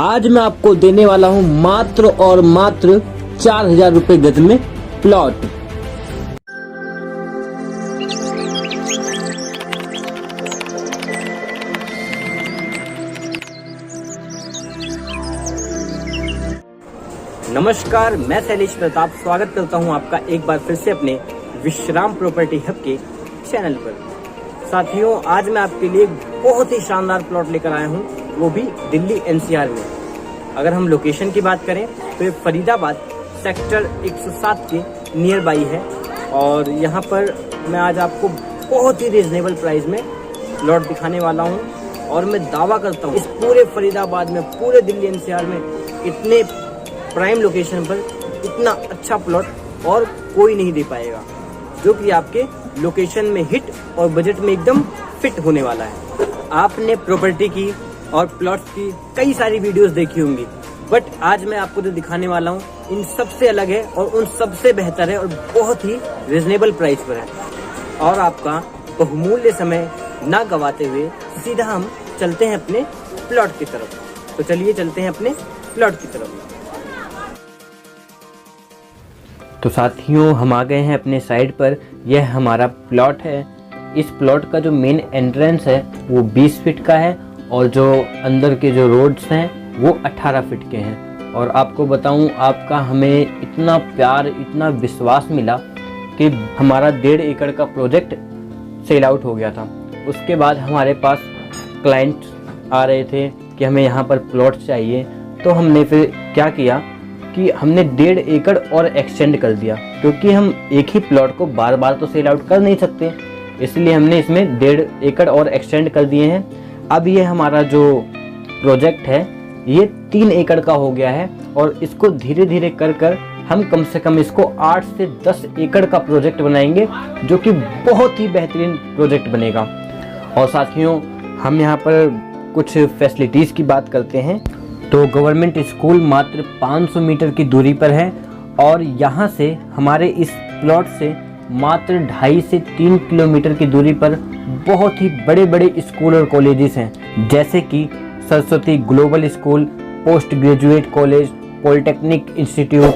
आज मैं आपको देने वाला हूं मात्र और मात्र 4,000 रुपए गज में प्लॉट। नमस्कार, मैं शैलेश प्रताप स्वागत करता हूं आपका एक बार फिर से अपने विश्राम प्रॉपर्टी हब के चैनल पर। साथियों, आज मैं आपके लिए बहुत ही शानदार प्लॉट लेकर आया हूं, वो भी दिल्ली एनसीआर में। अगर हम लोकेशन की बात करें तो ये फरीदाबाद सेक्टर 107 के नियर बाई है और यहाँ पर मैं आज आपको बहुत ही रिजनेबल प्राइस में प्लॉट दिखाने वाला हूँ। और मैं दावा करता हूँ इस पूरे फरीदाबाद में, पूरे दिल्ली एनसीआर में इतने प्राइम लोकेशन पर इतना अच्छा प्लॉट और कोई नहीं दे पाएगा, जो कि आपके लोकेशन में हिट और बजट में एकदम फिट होने वाला है। आपने प्रॉपर्टी की और प्लॉट्स की कई सारी वीडियोस देखी होंगी, बट आज मैं आपको जो दिखाने वाला हूँ इन सबसे अलग है और उन सबसे बेहतर है और बहुत ही रिजनेबल प्राइस पर है। और आपका बहुमूल्य समय ना गवाते हुए सीधा हम चलते हैं अपने प्लॉट की तरफ। तो चलिए चलते हैं अपने प्लॉट की तरफ। तो साथियों, हम आ गए हैं अपने साइड पर। यह हमारा प्लॉट है। इस प्लॉट का जो मेन एंट्रेंस है वो 20 फीट का है और जो अंदर के जो रोड्स हैं वो 18 फीट के हैं। और आपको बताऊं, आपका हमें इतना प्यार, इतना विश्वास मिला कि हमारा 1.5 एकड़ का प्रोजेक्ट सेल आउट हो गया था। उसके बाद हमारे पास क्लाइंट आ रहे थे कि हमें यहाँ पर प्लॉट चाहिए, तो हमने फिर क्या किया कि हमने 1.5 एकड़ और एक्सटेंड कर दिया, क्योंकि हम एक ही प्लॉट को बार बार तो सेल आउट कर नहीं सकते, इसलिए हमने इसमें 1.5 एकड़ और एक्सटेंड कर दिए हैं। अब ये हमारा जो प्रोजेक्ट है ये 3 एकड़ का हो गया है और इसको धीरे धीरे कर कर हम कम से कम इसको 8 से 10 एकड़ का प्रोजेक्ट बनाएंगे, जो कि बहुत ही बेहतरीन प्रोजेक्ट बनेगा। और साथियों, हम यहाँ पर कुछ फैसिलिटीज़ की बात करते हैं। तो गवर्नमेंट स्कूल मात्र 500 मीटर की दूरी पर है और यहाँ से हमारे इस प्लॉट से मात्र 2.5 से 3 किलोमीटर की दूरी पर बहुत ही बड़े बड़े स्कूल और कॉलेजेस हैं, जैसे कि Saraswati global school, post graduate college, polytechnic institute,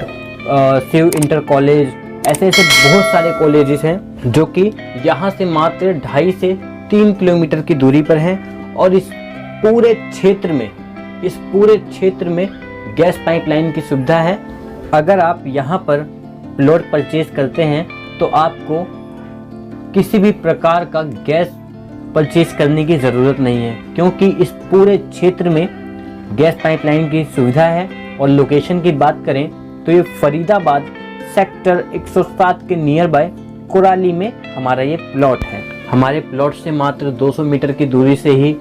Shiv inter college, ऐसे ऐसे बहुत सारे कॉलेजेस हैं जो कि यहाँ से मात्र 2.5 से 3 किलोमीटर की दूरी पर हैं। और इस पूरे क्षेत्र में गैस पाइपलाइन की सुविधा है। अगर आप यहाँ पर प्लॉट परचेज करते हैं तो आपको किसी भी प्रकार का गैस परचेज करने की ज़रूरत नहीं है, क्योंकि इस पूरे क्षेत्र में गैस पाइपलाइन की सुविधा है। और लोकेशन की बात करें तो ये फरीदाबाद सेक्टर 107 के नियर बाय कुराली में हमारा ये प्लॉट है। हमारे प्लॉट से मात्र 200 मीटर की दूरी से ही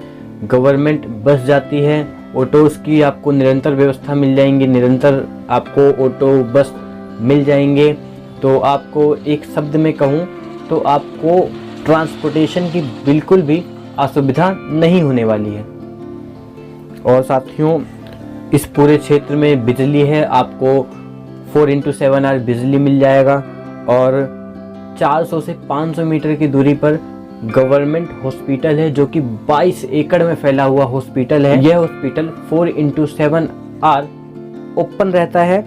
गवर्नमेंट बस जाती है। ऑटोज़ की आपको निरंतर व्यवस्था मिल जाएंगी, निरंतर आपको ऑटो बस मिल जाएंगे। तो आपको एक शब्द में कहूँ तो आपको ट्रांसपोर्टेशन की बिल्कुल भी असुविधा नहीं होने वाली है। और साथियों, इस पूरे क्षेत्र में बिजली है, आपको 4x7 आवर बिजली मिल जाएगा। और 400 से 500 मीटर की दूरी पर गवर्नमेंट हॉस्पिटल है, जो कि 22 एकड़ में फैला हुआ हॉस्पिटल है। यह हॉस्पिटल 4x7 आवर ओपन रहता है।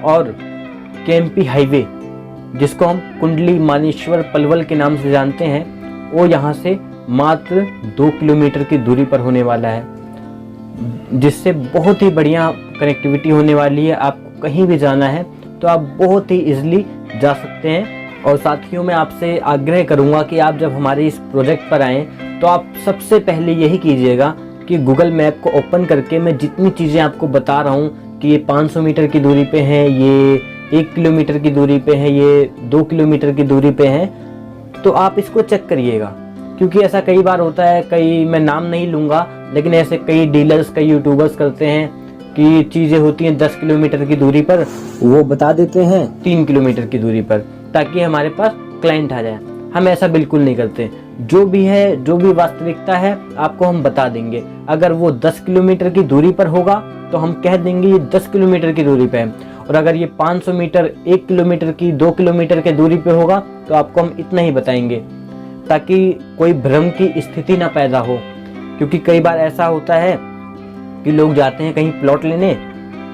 और केएमपी हाईवे, जिसको हम कुंडली मानेश्वर पलवल के नाम से जानते हैं, वो यहाँ से मात्र 2 किलोमीटर की दूरी पर होने वाला है, जिससे बहुत ही बढ़िया कनेक्टिविटी होने वाली है। आपको कहीं भी जाना है तो आप बहुत ही इजीली जा सकते हैं। और साथियों, मैं आपसे आग्रह करूंगा कि आप जब हमारे इस प्रोजेक्ट पर आएँ तो आप सबसे पहले यही कीजिएगा कि गूगल मैप को ओपन करके मैं जितनी चीज़ें आपको बता रहा हूँ कि ये 500 मीटर की दूरी पे है, ये 1 किलोमीटर की दूरी पे है, ये 2 किलोमीटर की दूरी पे है, तो आप इसको चेक करिएगा। क्योंकि ऐसा कई बार होता है, कई, मैं नाम नहीं लूँगा, लेकिन ऐसे कई डीलर्स, कई यूट्यूबर्स करते हैं कि चीज़ें होती हैं 10 किलोमीटर की दूरी पर, वो बता देते हैं 3 किलोमीटर की दूरी पर, ताकि हमारे पास क्लाइंट आ जाए। हम ऐसा बिल्कुल नहीं करते। जो भी है, जो भी वास्तविकता है, आपको हम बता देंगे। अगर वो 10 किलोमीटर की दूरी पर होगा तो हम कह देंगे ये 10 किलोमीटर की दूरी पे है। और अगर ये 500 मीटर, 1 किलोमीटर की, 2 किलोमीटर की दूरी पे होगा तो आपको हम इतना ही बताएंगे, ताकि कोई भ्रम की स्थिति ना पैदा हो। क्योंकि कई बार ऐसा होता है कि लोग जाते हैं कहीं प्लॉट लेने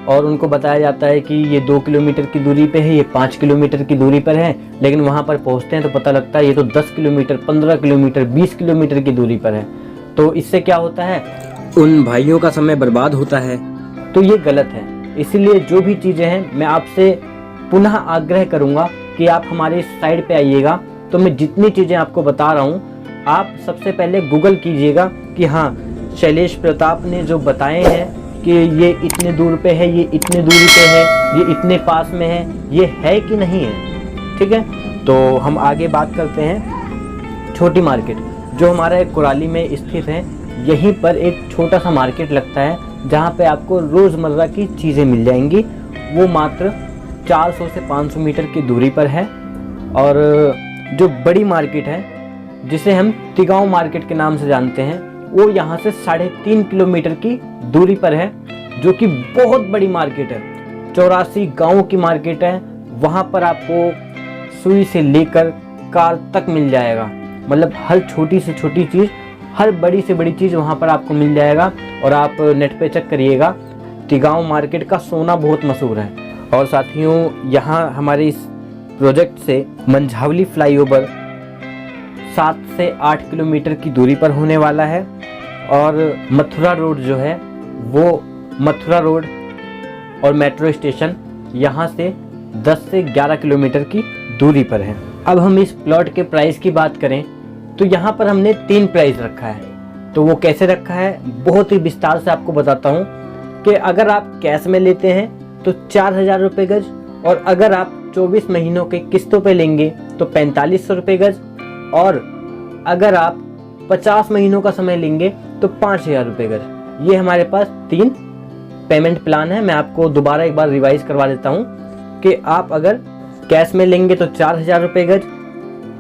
और उनको बताया जाता है कि ये 2 किलोमीटर की दूरी पे है, ये 5 किलोमीटर की दूरी पर है, लेकिन वहाँ पर पहुँचते हैं तो पता लगता है ये तो 10 किलोमीटर, 15 किलोमीटर, 20 किलोमीटर की दूरी पर है। तो इससे क्या होता है, उन भाइयों का समय बर्बाद होता है। तो ये गलत है। इसीलिए जो भी चीज़ें हैं मैं आपसे पुनः आग्रह करूँगा कि आप हमारे साइड पे आइएगा। तो मैं जितनी चीज़ें आपको बता रहा हूँ आप सबसे पहले गूगल कीजिएगा कि हाँ शैलेश प्रताप ने जो बताए हैं कि ये इतने दूर पे है, ये इतने दूरी पे है, ये इतने पास में है, ये है कि नहीं है। ठीक है, तो हम आगे बात करते हैं। छोटी मार्केट जो हमारा कुराली में स्थित है, यहीं पर एक छोटा सा मार्केट लगता है जहाँ पे आपको रोज़मर्रा की चीज़ें मिल जाएंगी। वो मात्र 400 से 500 मीटर की दूरी पर है। और जो बड़ी मार्केट है जिसे हम तिगांव मार्केट के नाम से जानते हैं, वो यहाँ से 3.5 किलोमीटर की दूरी पर है, जो कि बहुत बड़ी मार्केट है। 84 गाँव की मार्केट है। वहाँ पर आपको सुई से लेकर कार तक मिल जाएगा। मतलब हर छोटी से छोटी चीज़, हर बड़ी से बड़ी चीज़ वहाँ पर आपको मिल जाएगा। और आप नेट पे चेक करिएगा, तिगांव मार्केट का सोना बहुत मशहूर है। और साथियों, यहाँ हमारे इस प्रोजेक्ट से मंझावली फ्लाईओवर 7 से 8 किलोमीटर की दूरी पर होने वाला है। और मथुरा रोड जो है वो मथुरा रोड और मेट्रो स्टेशन यहाँ से 10 से 11 किलोमीटर की दूरी पर है। अब हम इस प्लॉट के प्राइस की बात करें तो यहाँ पर हमने 3 प्राइस रखा है। तो वो कैसे रखा है बहुत ही विस्तार से आपको बताता हूँ कि अगर आप कैश में लेते हैं तो 4,000 रुपये गज, और अगर आप 24 महीनों के किस्तों पे लेंगे तो 4500 रुपये गज, और अगर आप 50 महीनों का समय लेंगे तो 5,000 रुपये गज। ये हमारे पास 3 पेमेंट प्लान है। मैं आपको दोबारा एक बार रिवाइज करवा देता हूँ कि आप अगर कैश में लेंगे तो 4,000 रुपये गज,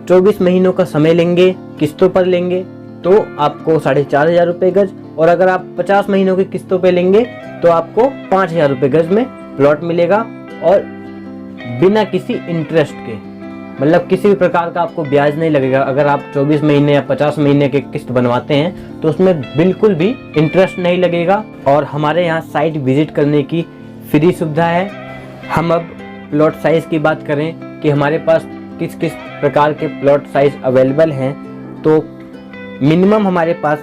24 महीनों का समय लेंगे, किस्तों पर लेंगे तो आपको 4,500 रुपये गज, और अगर आप 50 महीनों की किस्तों पे लेंगे तो आपको 5,000 रुपये गज में प्लॉट मिलेगा। और बिना किसी इंटरेस्ट के, मतलब किसी भी प्रकार का आपको ब्याज नहीं लगेगा। अगर आप 24 महीने या 50 महीने के किस्त बनवाते हैं तो उसमें बिल्कुल भी इंटरेस्ट नहीं लगेगा। और हमारे यहाँ साइट विजिट करने की फ्री सुविधा है। हम अब प्लॉट साइज़ की बात करें कि हमारे पास किस किस प्रकार के प्लॉट साइज़ अवेलेबल हैं, तो मिनिमम हमारे पास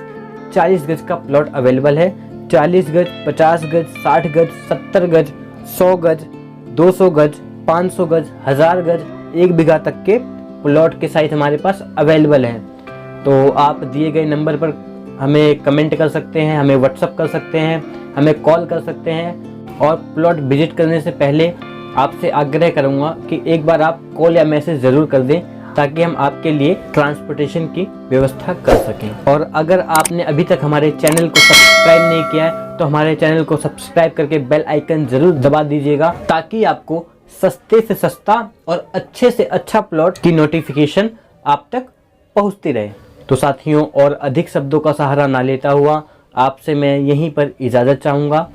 40 गज का प्लॉट अवेलेबल है। 40 गज, 50 गज, 60 गज, 70 गज, 100 गज, 200 गज, 500 गज, 1000 गज, 1 बीघा तक के प्लॉट के साइज हमारे पास अवेलेबल हैं। तो आप दिए गए नंबर पर हमें कमेंट कर सकते हैं, हमें व्हाट्सअप कर सकते हैं, हमें कॉल कर सकते हैं। और प्लॉट विजिट करने से पहले आपसे आग्रह करूंगा कि एक बार आप कॉल या मैसेज ज़रूर कर दें ताकि हम आपके लिए ट्रांसपोर्टेशन की व्यवस्था कर सकें। और अगर आपने अभी तक हमारे चैनल को सब्सक्राइब नहीं किया है तो हमारे चैनल को सब्सक्राइब करके बेल आइकन ज़रूर दबा दीजिएगा, ताकि आपको सस्ते से सस्ता और अच्छे से अच्छा प्लॉट की नोटिफिकेशन आप तक पहुंचती रहे। तो साथियों, और अधिक शब्दों का सहारा ना लेता हुआ आपसे मैं यहीं पर इजाज़त चाहूँगा।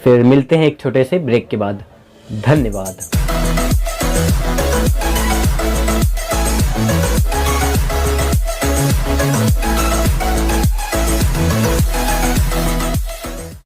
फिर मिलते हैं एक छोटे से ब्रेक के बाद। धन्यवाद।